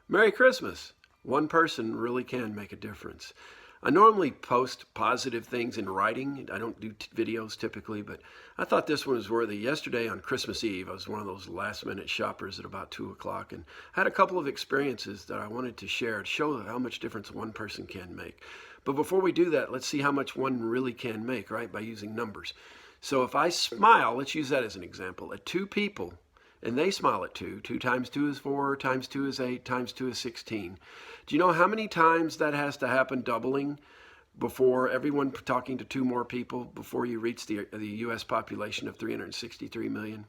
Merry Christmas. One person really can make a difference. I normally post positive things in writing. I don't do videos typically, but I thought this one was worthy. Yesterday on Christmas Eve, I was one of those last minute shoppers at about 2 o'clock and had a couple of experiences that I wanted to share to show how much difference one person can make. But before we do that, let's see how much one really can make, right? By using numbers. So if I smile, let's use that as an example, at 2 people, and they smile at 2. 2 times 2 is 4, times 2 is 8, times 2 is 16. Do you know how many times that has to happen doubling before everyone talking to 2 more people before you reach the U.S. population of 363 million?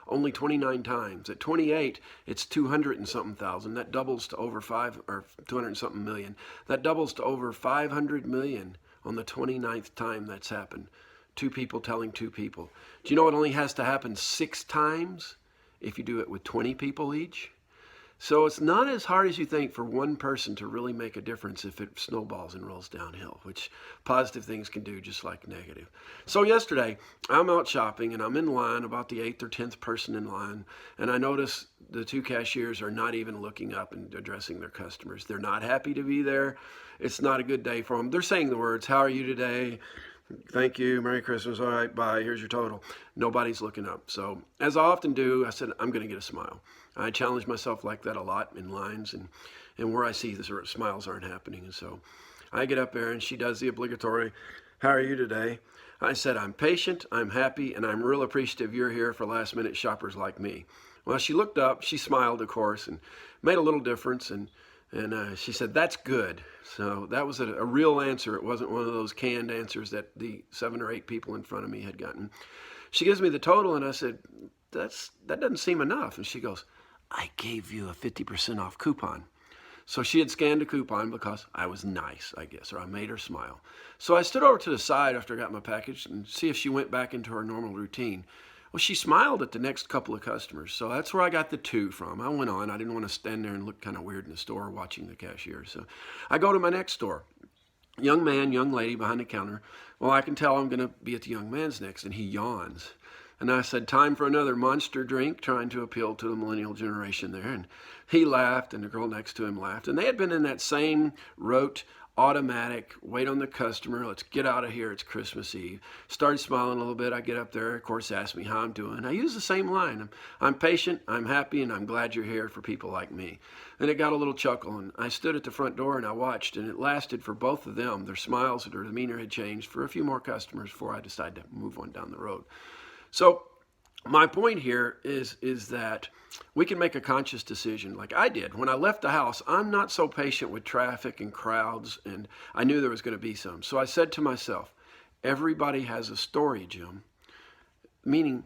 Only 29 times. At 28, it's 200 and something thousand. That doubles to over 200 and something million. That doubles to over 500 million on the 29th time that's happened. 2 people telling 2 people. Do you know it only has to happen 6 times if you do it with 20 people each? So it's not as hard as you think for one person to really make a difference if it snowballs and rolls downhill, which positive things can do just like negative. So yesterday, I'm out shopping and I'm in line, about the 8th or 10th person in line, and I notice the 2 cashiers are not even looking up and addressing their customers. They're not happy to be there. It's not a good day for them. They're saying the words, "How are you today? Thank you, Merry Christmas, all right, bye, here's your total." Nobody's looking up. So as I often do, I said, I'm gonna get a smile. I challenge myself like that a lot in lines and where I see the smiles aren't happening. And so I get up there and she does the obligatory, "How are you today?" I said, "I'm patient, I'm happy, and I'm real appreciative you're here for last minute shoppers like me." Well, she looked up, she smiled, of course, and made a little difference. And she said, "That's good." So that was a real answer. It wasn't one of those canned answers that the 7 or 8 people in front of me had gotten. She gives me the total, and I said, that doesn't seem enough. And she goes, "I gave you a 50% off coupon." So she had scanned a coupon because I was nice, I guess, or I made her smile. So I stood over to the side after I got my package and see if she went back into her normal routine. Well, she smiled at the next couple of customers, so that's where I got the 2 from. I went on. I didn't want to stand there and look kind of weird in the store watching the cashier. So I go to my next store. Young man, young lady behind the counter. Well, I can tell I'm going to be at the young man's next, and he yawns. And I said, "Time for another Monster drink," trying to appeal to the millennial generation there. And he laughed, and the girl next to him laughed. And they had been in that same rote, automatic, wait on the customer, let's get out of here, it's Christmas Eve. Started smiling a little bit. I get up there, of course, ask me how I'm doing. I use the same line. I'm patient, I'm happy, and I'm glad you're here for people like me. And it got a little chuckle, and I stood at the front door and I watched, and it lasted for both of them. Their smiles, their demeanor had changed for a few more customers before I decided to move on down the road. So my point here is that we can make a conscious decision like I did. When I left the house, I'm not so patient with traffic and crowds, and I knew there was going to be some. So I said to myself, everybody has a story, Jim. Meaning,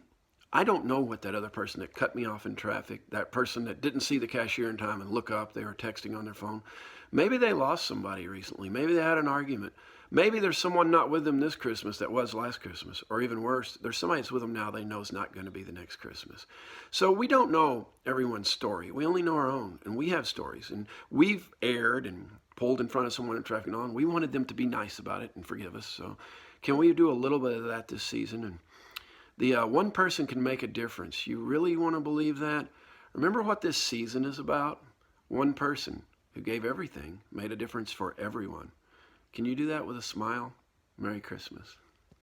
I don't know what that other person that cut me off in traffic, that person that didn't see the cashier in time and look up, they were texting on their phone. Maybe they lost somebody recently. Maybe they had an argument. Maybe there's someone not with them this Christmas that was last Christmas. Or even worse, there's somebody that's with them now they know is not going to be the next Christmas. So we don't know everyone's story. We only know our own. And we have stories. And we've erred and pulled in front of someone in traffic and on. We wanted them to be nice about it and forgive us. So can we do a little bit of that this season? And the one person can make a difference. You really want to believe that? Remember what this season is about? One person who gave everything made a difference for everyone. Can you do that with a smile? Merry Christmas.